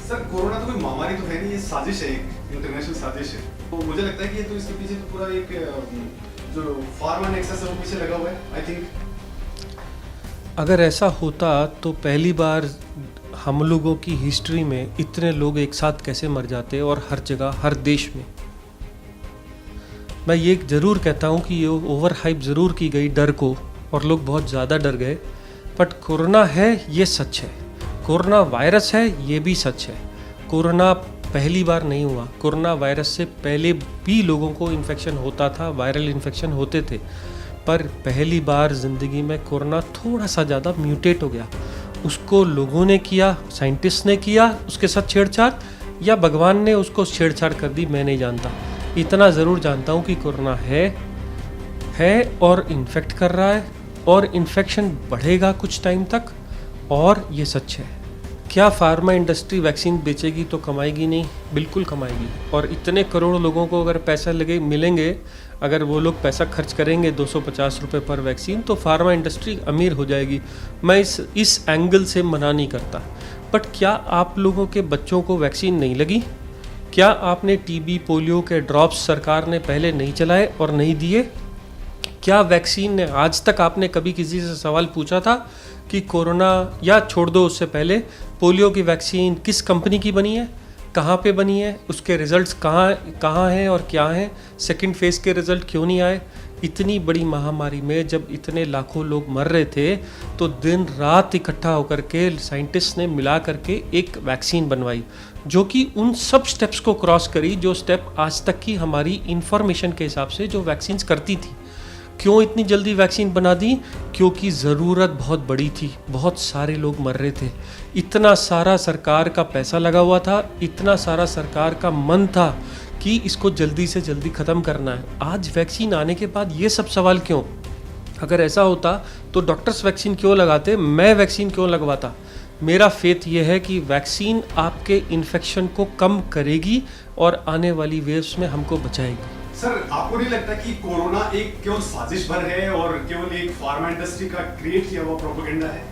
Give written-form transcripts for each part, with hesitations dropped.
Sir corona तो कोई महामारी तो है नहीं, ये साजिश है, एक इंटरनेशनल साजिश है। तो मुझे लगता है कि ये तो इसके पीछे तो पूरा एक जो फार्मा नेक्सस है वो पीछे लगा हुआ है, आई थिंक। अगर ऐसा होता तो पहली बार हम लोगों की हिस्ट्री में इतने लोग एक साथ कैसे मर जाते और हर जगह हर देश में। मैं ये ज़रूर कहता हूँ कि ये ओवर हाइप ज़रूर की गई डर को और लोग बहुत ज़्यादा डर गए, बट कोरोना है ये सच है, कोरोना वायरस है ये भी सच है। कोरोना पहली बार नहीं हुआ, कोरोना वायरस से पहले भी लोगों को इन्फेक्शन होता था, वायरल इन्फेक्शन होते थे, पर पहली बार ज़िंदगी में कोरोना थोड़ा सा ज़्यादा म्यूटेट हो गया। उसको लोगों ने किया, साइंटिस्ट ने किया उसके साथ छेड़छाड़, या भगवान ने उसको छेड़छाड़ कर दी, मैं नहीं जानता। इतना ज़रूर जानता हूँ कि कोरोना है और इन्फेक्ट कर रहा है और इन्फेक्शन बढ़ेगा कुछ टाइम तक, और ये सच है। क्या फार्मा इंडस्ट्री वैक्सीन बेचेगी तो कमाएगी नहीं? बिल्कुल कमाएगी। और इतने करोड़ लोगों को अगर पैसा मिलेंगे, अगर वो लोग पैसा खर्च करेंगे 250 रुपये पर वैक्सीन, तो फार्मा इंडस्ट्री अमीर हो जाएगी। मैं इस एंगल से मना नहीं करता, बट क्या आप लोगों के बच्चों को वैक्सीन नहीं लगी? क्या आपने टीबी पोलियो के ड्रॉप्स सरकार ने पहले नहीं चलाए और नहीं दिए? क्या वैक्सीन ने आज तक आपने कभी किसी से सवाल पूछा था कि कोरोना, या छोड़ दो उससे पहले, पोलियो की वैक्सीन किस कंपनी की बनी है, कहाँ पे बनी है, उसके रिजल्ट्स कहाँ हैं और क्या हैं, सेकंड फेज़ के रिजल्ट क्यों नहीं आए? इतनी बड़ी महामारी में जब इतने लाखों लोग मर रहे थे, तो दिन रात इकट्ठा होकर के साइंटिस्ट ने मिला करके एक वैक्सीन बनवाई, जो कि उन सब स्टेप्स को क्रॉस करी जो स्टेप आज तक की हमारी इंफॉर्मेशन के हिसाब से जो वैक्सीन्स करती थी। क्यों इतनी जल्दी वैक्सीन बना दी? क्योंकि ज़रूरत बहुत बड़ी थी, बहुत सारे लोग मर रहे थे, इतना सारा सरकार का पैसा लगा हुआ था, इतना सारा सरकार का मन था कि इसको जल्दी से जल्दी ख़त्म करना है। आज वैक्सीन आने के बाद ये सब सवाल क्यों? अगर ऐसा होता तो डॉक्टर्स वैक्सीन क्यों लगाते, मैं वैक्सीन क्यों लगवाता? मेरा फेथ ये है कि वैक्सीन आपके इन्फेक्शन को कम करेगी और आने वाली वेव्स में हमको बचाएगी। सर आपको नहीं लगता कि कोरोना एक केवल साजिश भर है और केवल एक फार्मा इंडस्ट्री का क्रिएट किया हुआ प्रोपेगेंडा है?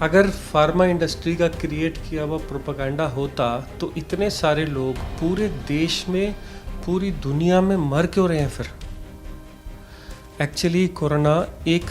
अगर फार्मा इंडस्ट्री का क्रिएट किया हुआ प्रोपेगेंडा होता तो इतने सारे लोग पूरे देश में, पूरी दुनिया में मर क्यों रहे हैं फिर? एक्चुअली कोरोना एक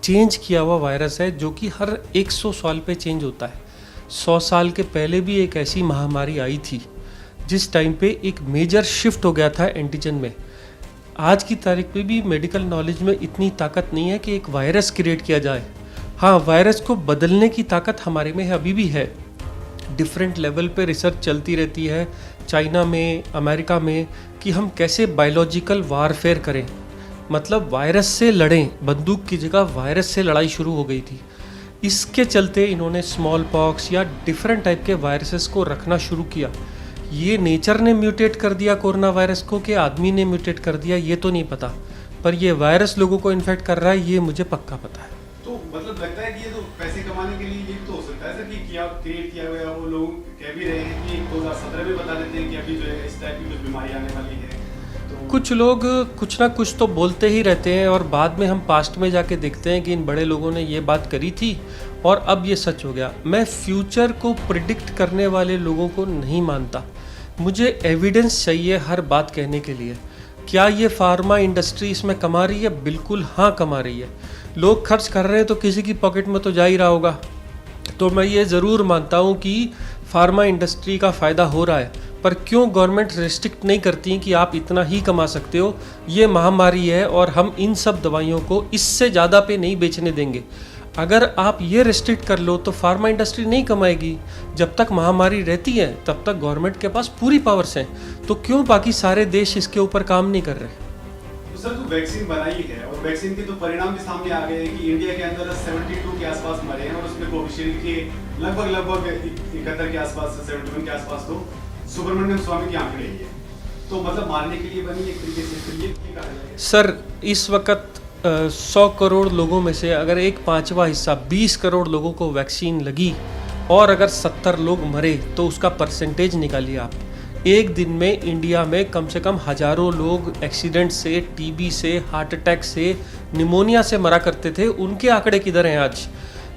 चेंज किया हुआ वायरस है जो कि हर 100 साल पे चेंज होता है। 100 साल के पहले भी एक ऐसी महामारी आई थी जिस टाइम पे एक मेजर शिफ्ट हो गया था एंटीजन में। आज की तारीख पे भी मेडिकल नॉलेज में इतनी ताकत नहीं है कि एक वायरस क्रिएट किया जाए। हाँ, वायरस को बदलने की ताकत हमारे में अभी भी है। डिफरेंट लेवल पे रिसर्च चलती रहती है, चाइना में, अमेरिका में, कि हम कैसे बायोलॉजिकल वारफेयर करें, मतलब वायरस से लड़ें। बंदूक की जगह वायरस से लड़ाई शुरू हो गई थी। इसके चलते इन्होंने स्मॉल पॉक्स या डिफरेंट टाइप के वायरसेस को रखना शुरू किया। ये नेचर ने म्यूटेट कर दिया कोरोना वायरस को कि आदमी ने म्यूटेट कर दिया, ये तो नहीं पता, पर ये वायरस लोगों को इन्फेक्ट कर रहा है, ये मुझे पक्का पता है। तो मतलब लगता है कि ये तो पैसे कमाने के लिए ये तो हो सकता है सर कि क्या क्रिएट किया गया, वो लोग कह भी रहे हैं कि 2017 में बता देते हैं कि अभी जो है इस टाइप की कुछ बीमारी आने वाली है। तो कुछ लोग कुछ ना कुछ तो बोलते ही रहते हैं और बाद में हम पास्ट में जाके देखते हैं कि इन बड़े लोगों ने ये बात करी थी और अब ये सच हो गया। मैं फ्यूचर को प्रिडिक्ट करने वाले लोगों को नहीं मानता, मुझे एविडेंस चाहिए हर बात कहने के लिए। क्या ये फार्मा इंडस्ट्री इसमें कमा रही है? बिल्कुल हाँ, कमा रही है। लोग खर्च कर रहे हैं तो किसी की पॉकेट में तो जा ही रहा होगा। तो मैं ये ज़रूर मानता हूँ कि फार्मा इंडस्ट्री का फ़ायदा हो रहा है, पर क्यों गवर्नमेंट रिस्ट्रिक्ट नहीं करती कि आप इतना ही कमा सकते हो? ये महामारी है और हम इन सब दवाइयों को इससे ज़्यादा पे नहीं बेचने देंगे। अगर आप ये रिस्ट्रिक्ट कर लो तो फार्मा इंडस्ट्री नहीं कमाएगी। जब तक महामारी रहती है तब तक गवर्नमेंट के पास पूरी पावर्स हैं, तो क्यों बाकी सारे देश इसके ऊपर काम नहीं कर रहे? तो सर जो वैक्सीन बनाई है और वैक्सीन के तो परिणाम भी सामने आ गए हैं कि इंडिया के अंदर 72 के आसपास मरे हैं और उसमें कोविशील्ड के लगभग 71 के आसपास, 71 के आसपास तो सुब्रमण्यम स्वामी की आंकड़े हैं। तो मतलब मारने के लिए बनी एक तरीके से, फिर ये कहा जाए सर इस वक्त 100 करोड़ लोगों में से अगर एक पाँचवा हिस्सा 20 करोड़ लोगों को वैक्सीन लगी और अगर 70 लोग मरे तो उसका परसेंटेज निकालिए आप। एक दिन में इंडिया में कम से कम हज़ारों लोग एक्सीडेंट से, टीबी से, हार्ट अटैक से, निमोनिया से मरा करते थे। उनके आंकड़े किधर हैं आज?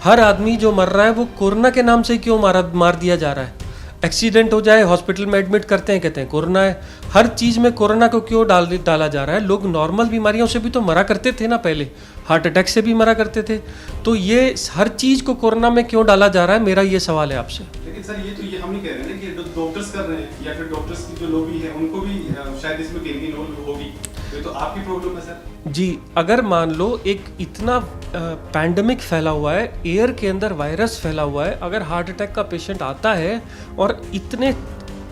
हर आदमी जो मर रहा है वो कोरोना के नाम से क्यों मार दिया जा रहा है? एक्सीडेंट हो जाए हॉस्पिटल में एडमिट करते हैं, कहते हैं कोरोना है। हर चीज़ में कोरोना को क्यों डाला जा रहा है? लोग नॉर्मल बीमारियों से भी तो मरा करते थे ना, पहले हार्ट अटैक से भी मरा करते थे। तो ये हर चीज़ को कोरोना में क्यों डाला जा रहा है, मेरा ये सवाल है आपसे। लेकिन सर ये हम नहीं कह रहे हैं ना कि जो डॉक्टर्स कर रहे हैं या फिर डॉक्टर्स की जो लॉबी है उनको भी शायद इसमें कहीं कहीं रोल होगी। ये तो आपकी प्रॉब्लम है सर। जी, अगर मान लो एक इतना पैंडमिक फैला हुआ है, एयर के अंदर वायरस फैला हुआ है, अगर हार्ट अटैक का पेशेंट आता है और इतने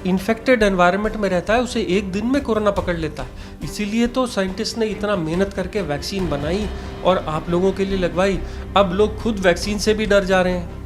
इन्फेक्टेड एनवायरनमेंट में रहता है, उसे एक दिन में कोरोना पकड़ लेता है। इसीलिए तो साइंटिस्ट ने इतना मेहनत करके वैक्सीन बनाई और आप लोगों के लिए लगवाई। अब लोग खुद वैक्सीन से भी डर जा रहे हैं।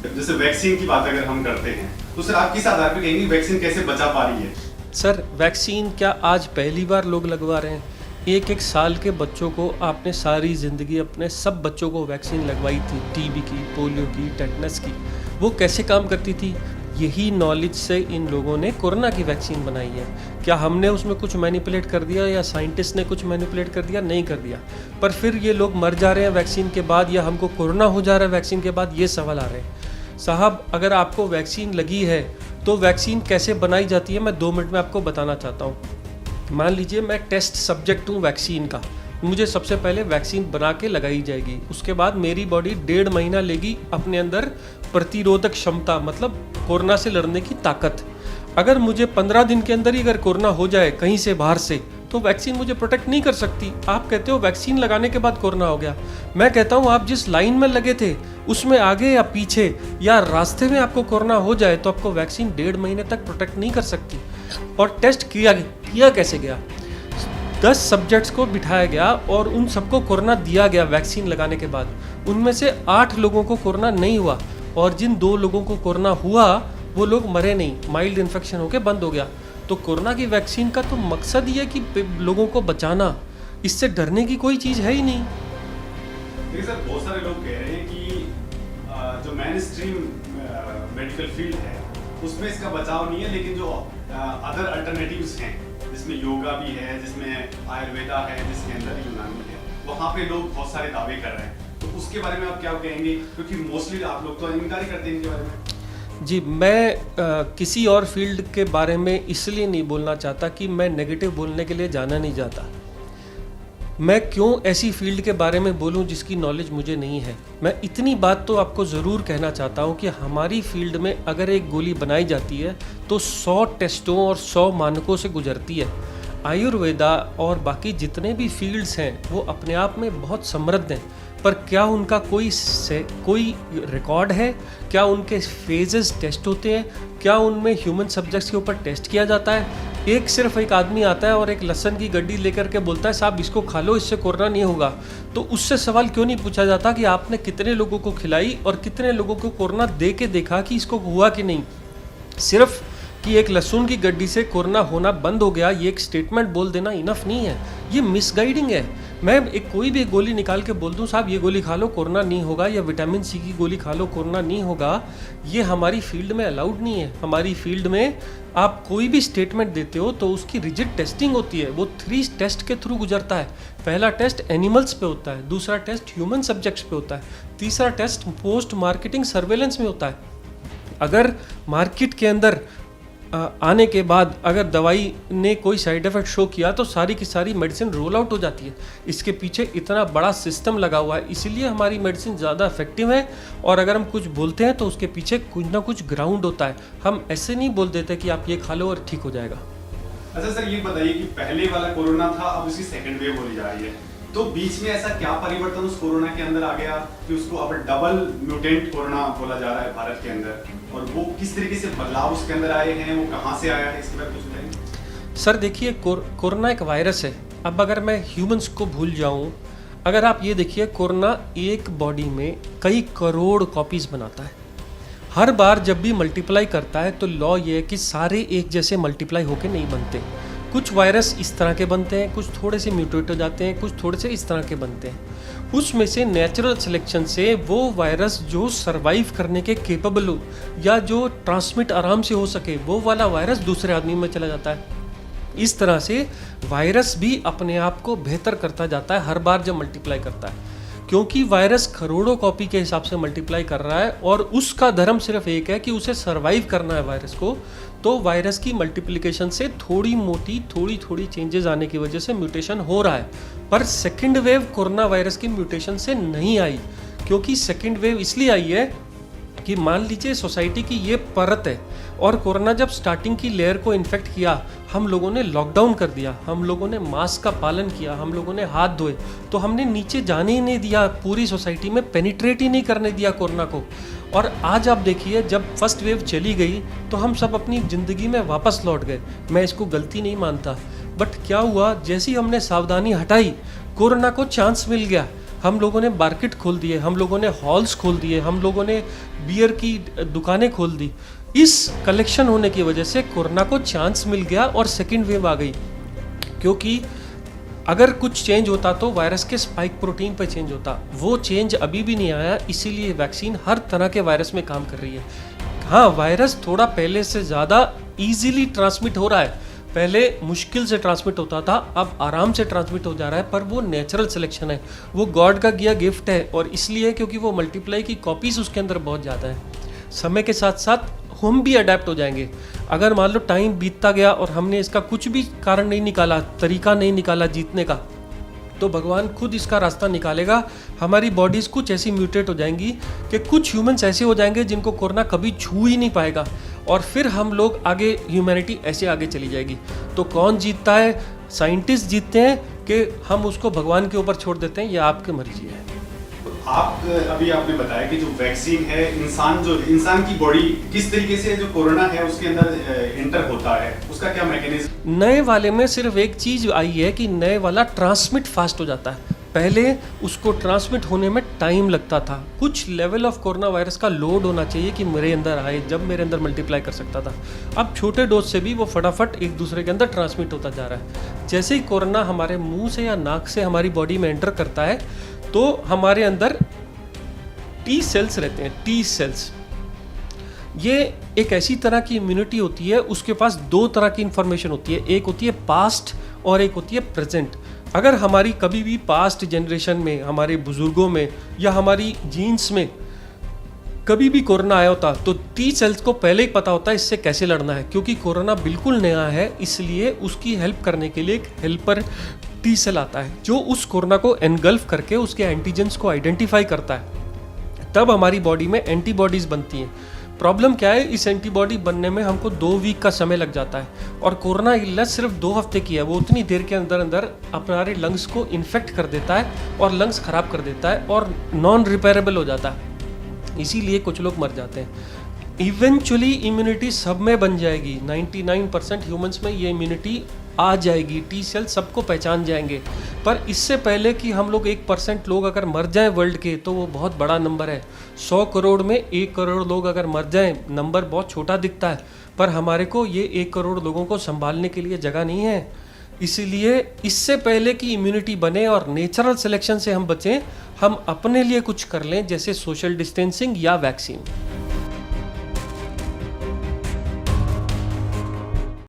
जैसे वैक्सीन की बात अगर हम करते हैं तो सर आप किस आधार पर कहेंगे वैक्सीन कैसे बचा पा रही है? सर वैक्सीन क्या आज पहली बार लोग लगवा रहे हैं? एक साल के बच्चों को आपने सारी ज़िंदगी अपने सब बच्चों को वैक्सीन लगवाई थी, टीबी की, पोलियो की, टेटनस की। वो कैसे काम करती थी? यही नॉलेज से इन लोगों ने कोरोना की वैक्सीन बनाई है। क्या हमने उसमें कुछ मैनिपुलेट कर दिया या साइंटिस्ट ने कुछ मैनिपुलेट कर दिया? नहीं कर दिया। पर फिर ये लोग मर जा रहे हैं वैक्सीन के बाद, या हमको कोरोना हो जा रहा है वैक्सीन के बाद, ये सवाल आ रहे हैं। साहब अगर आपको वैक्सीन लगी है तो वैक्सीन कैसे बनाई जाती है मैं 2 मिनट में आपको बताना चाहता हूँ। मान लीजिए मैं टेस्ट सब्जेक्ट हूँ वैक्सीन का, मुझे सबसे पहले वैक्सीन बना के लगाई जाएगी। उसके बाद मेरी बॉडी 1.5 महीना लेगी अपने अंदर प्रतिरोधक क्षमता, मतलब कोरोना से लड़ने की ताकत। अगर मुझे 15 दिन के अंदर ही अगर कोरोना हो जाए कहीं से बाहर से, तो वैक्सीन मुझे प्रोटेक्ट नहीं कर सकती। आप कहते हो वैक्सीन लगाने के बाद कोरोना हो गया, मैं कहता हूँ आप जिस लाइन में लगे थे उसमें आगे या पीछे या रास्ते में आपको कोरोना हो जाए तो आपको वैक्सीन 1.5 महीने तक प्रोटेक्ट नहीं कर सकती। और टेस्ट किया कैसे गया? 10 सब्जेक्ट्स को बिठाया गया और उन सबको कोरोना दिया गया वैक्सीन लगाने के बाद। उनमें से 8 लोगों को कोरोना नहीं हुआ, और जिन 2 लोगों को कोरोना हुआ वो लोग मरे नहीं, माइल्ड इन्फेक्शन होकर बंद हो गया। तो कोरोना की वैक्सीन का तो मकसद ही है कि लोगों को बचाना, इससे डरने की कोई चीज़ है ही नहीं। देखिए सर, बहुत सारे लोग कह रहे हैं कि जो मेन स्ट्रीम मेडिकल फील्ड है उसमें इसका बचाव नहीं है, लेकिन जो अदर अल्टरनेटिव्स हैं जिसमें योगा भी है, जिसमें आयुर्वेदा है, जिसके अंदर यूनानी है, वहाँ पे लोग बहुत सारे दावे कर रहे हैं। तो उसके बारे में आप क्या कहेंगे? क्योंकि मोस्टली आप लोग तो इनकार ही करते हैं इनके बारे में। जी, मैं किसी और फील्ड के बारे में इसलिए नहीं बोलना चाहता कि मैं नेगेटिव बोलने के लिए जाना नहीं चाहता। मैं क्यों ऐसी फील्ड के बारे में बोलूं जिसकी नॉलेज मुझे नहीं है। मैं इतनी बात तो आपको ज़रूर कहना चाहता हूं कि हमारी फील्ड में अगर एक गोली बनाई जाती है तो 100 टेस्टों और 100 मानकों से गुजरती है। आयुर्वेदा और बाकी जितने भी फील्ड्स हैं वो अपने आप में बहुत समृद्ध हैं, पर क्या उनका कोई रिकॉर्ड है? क्या उनके फेजेस टेस्ट होते हैं? क्या उनमें ह्यूमन सब्जेक्ट्स के ऊपर टेस्ट किया जाता है? सिर्फ एक आदमी आता है और एक लहसुन की गड्डी लेकर के बोलता है साहब इसको खा लो, इससे कोरोना नहीं होगा। तो उससे सवाल क्यों नहीं पूछा जाता कि आपने कितने लोगों को खिलाई और कितने लोगों को कोरोना दे के देखा कि इसको हुआ कि नहीं? सिर्फ कि एक लहसुन की गड्डी से कोरोना होना बंद हो गया, ये एक स्टेटमेंट बोल देना इनफ नहीं है, ये मिसगाइडिंग है। मैं कोई भी गोली निकाल के बोल दूं साहब ये गोली खा लो कोरोना नहीं होगा, या विटामिन सी की गोली खा लो कोरोना नहीं होगा, ये हमारी फील्ड में अलाउड नहीं है। हमारी फील्ड में आप कोई भी स्टेटमेंट देते हो तो उसकी रिजिड टेस्टिंग होती है, वो 3 टेस्ट के थ्रू गुजरता है। पहला टेस्ट एनिमल्स पे होता है, दूसरा टेस्ट ह्यूमन सब्जेक्ट्स पे होता है, तीसरा टेस्ट पोस्ट मार्केटिंग सर्वेलेंस में होता है। अगर मार्केट के अंदर आने के बाद अगर दवाई ने कोई साइड इफेक्ट शो किया तो सारी की सारी मेडिसिन रोल आउट हो जाती है। इसके पीछे इतना बड़ा सिस्टम लगा हुआ है, इसीलिए हमारी मेडिसिन ज़्यादा इफेक्टिव है। और अगर हम कुछ बोलते हैं तो उसके पीछे कुछ ना कुछ ग्राउंड होता है। हम ऐसे नहीं बोल देते कि आप ये खा लो और ठीक हो जाएगा। अच्छा सर, ये बताइए कि पहले वाला कोरोना था, अब उसकी सेकेंड वेव बोली जा रही है, तो बीच में ऐसा क्या परिवर्तन उस कोरोना के अंदर आ गया कि उसको अब डबल म्यूटेंट कोरोना बोला जा रहा है भारत के अंदर? और वो किस तरीके से बदलाव उसके अंदर आए हैं, वो कहाँ से आया है, इसके बारे में कुछ बताएंगे? सर देखिए, कोरोना एक वायरस है। अब अगर मैं ह्यूमंस को भूल जाऊं, अगर आप ये देखिए, कोरोना एक बॉडी में कई करोड़ कॉपीज़ बनाता है। हर बार जब भी मल्टीप्लाई करता है तो लॉ ये है कि सारे एक जैसे मल्टीप्लाई होके नहीं बनते। कुछ वायरस इस तरह के बनते हैं, कुछ थोड़े से म्यूटेट हो जाते हैं, कुछ थोड़े से इस तरह के बनते हैं। उसमें से नेचुरल सिलेक्शन से वो वायरस जो सरवाइव करने के केपेबल हो या जो ट्रांसमिट आराम से हो सके, वो वाला वायरस दूसरे आदमी में चला जाता है। इस तरह से वायरस भी अपने आप को बेहतर करता जाता है हर बार जब मल्टीप्लाई करता है। क्योंकि वायरस करोड़ों कॉपी के हिसाब से मल्टीप्लाई कर रहा है और उसका धर्म सिर्फ एक है कि उसे सरवाइव करना है वायरस को। तो वायरस की मल्टीप्लिकेशन से थोड़ी मोटी थोड़ी चेंजेस आने की वजह से म्यूटेशन हो रहा है, पर सेकेंड वेव कोरोना वायरस की म्यूटेशन से नहीं आई। क्योंकि सेकेंड वेव इसलिए आई है कि मान लीजिए सोसाइटी की ये परत है और कोरोना जब स्टार्टिंग की लेयर को इन्फेक्ट किया, हम लोगों ने लॉकडाउन कर दिया, हम लोगों ने मास्क का पालन किया, हम लोगों ने हाथ धोए, तो हमने नीचे जाने ही नहीं दिया, पूरी सोसाइटी में पेनिट्रेट ही नहीं करने दिया कोरोना को। और आज आप देखिए जब फर्स्ट वेव चली गई तो हम सब अपनी ज़िंदगी में वापस लौट गए। मैं इसको गलती नहीं मानता, बट क्या हुआ, जैसे ही हमने सावधानी हटाई कोरोना को चांस मिल गया। हम लोगों ने मार्केट खोल दिए, हम लोगों ने हॉल्स खोल दिए, हम लोगों ने बियर की दुकानें खोल दी। इस कलेक्शन होने की वजह से कोरोना को चांस मिल गया और सेकेंड वेव आ गई। क्योंकि अगर कुछ चेंज होता तो वायरस के स्पाइक प्रोटीन पर चेंज होता, वो चेंज अभी भी नहीं आया, इसीलिए वैक्सीन हर तरह के वायरस में काम कर रही है। हाँ, वायरस थोड़ा पहले से ज़्यादा ईजिली ट्रांसमिट हो रहा है, पहले मुश्किल से ट्रांसमिट होता था, अब आराम से ट्रांसमिट हो जा रहा है, पर वो नेचुरल सिलेक्शन है, वो गॉड का दिया गिफ्ट है। और इसलिए क्योंकि वो मल्टीप्लाई की कॉपीज़ उसके अंदर बहुत ज़्यादा है। समय के साथ साथ हम भी अडेप्ट हो जाएंगे। अगर मान लो टाइम बीतता गया और हमने इसका कुछ भी कारण नहीं निकाला, तरीका नहीं निकाला जीतने का, तो भगवान खुद इसका रास्ता निकालेगा। हमारी बॉडीज़ कुछ ऐसी म्यूटेट हो जाएंगी कि कुछ ह्यूमंस ऐसे हो जाएंगे जिनको कोरोना कभी छू ही नहीं पाएगा, और फिर हम लोग आगे, ह्यूमैनिटी ऐसे आगे चली जाएगी। तो कौन जीतता है? साइंटिस्ट जीतते हैं कि हम उसको भगवान के ऊपर छोड़ देते हैं, यह आपकी मर्जी है। अभी आपने बताया कि जो वैक्सीन है, इंसान की बॉडी किस तरीके से जो कोरोना है उसके अंदर एंटर होता है, उसका क्या मैकेनिज्म? नए वाले में सिर्फ एक चीज़ आई है कि नए वाला ट्रांसमिट फास्ट हो जाता है। पहले उसको ट्रांसमिट होने में टाइम लगता था, कुछ लेवल ऑफ कोरोना वायरस का लोड होना चाहिए कि मेरे अंदर आए, जब मेरे अंदर मल्टीप्लाई कर सकता था। अब छोटे डोज से भी वो फटाफट एक दूसरे के अंदर ट्रांसमिट होता जा रहा है। जैसे ही कोरोना हमारे मुंह से या नाक से हमारी बॉडी में एंटर करता है तो हमारे अंदर टी सेल्स रहते हैं, टी सेल्स। ये एक ऐसी तरह की इम्यूनिटी होती है, उसके पास दो तरह की इंफॉर्मेशन होती है, एक होती है पास्ट और एक होती है प्रेजेंट। अगर हमारी कभी भी पास्ट जनरेशन में, हमारे बुजुर्गों में या हमारी जीन्स में कभी भी कोरोना आया होता तो टी सेल्स को पहले ही पता होता है इससे कैसे लड़ना है। क्योंकि कोरोना बिल्कुल नया है, इसलिए उसकी हेल्प करने के लिए एक हेल्पर टी सेल आता है जो उस कोरोना को एनगल्फ करके उसके एंटीजेंस को आइडेंटिफाई करता है। तब हमारी बॉडी में एंटीबॉडीज बनती हैं। प्रॉब्लम क्या है, इस एंटीबॉडी बनने में हमको 2 वीक का समय लग जाता है, और कोरोना इलनेस सिर्फ 2 हफ्ते की है। वो उतनी देर के अंदर अंदर हमारे लंग्स को इन्फेक्ट कर देता है और लंग्स खराब कर देता है और नॉन रिपेयरेबल हो जाता है, इसीलिए कुछ लोग मर जाते हैं। इवेंचुअली इम्यूनिटी सब में बन जाएगी, 99% ह्यूमंस में ये इम्यूनिटी आ जाएगी, टी सेल सबको पहचान जाएंगे। पर इससे पहले कि हम लोग 1% लोग अगर मर जाएं वर्ल्ड के, तो वो बहुत बड़ा नंबर है। 100 करोड़ में 1 करोड़ लोग अगर मर जाएं, नंबर बहुत छोटा दिखता है, पर हमारे को ये 1 करोड़ लोगों को संभालने के लिए जगह नहीं है। इसीलिए इससे पहले कि इम्यूनिटी बने और नेचुरल सिलेक्शन से हम बचें, हम अपने लिए कुछ कर लें, जैसे सोशल डिस्टेंसिंग या वैक्सीन।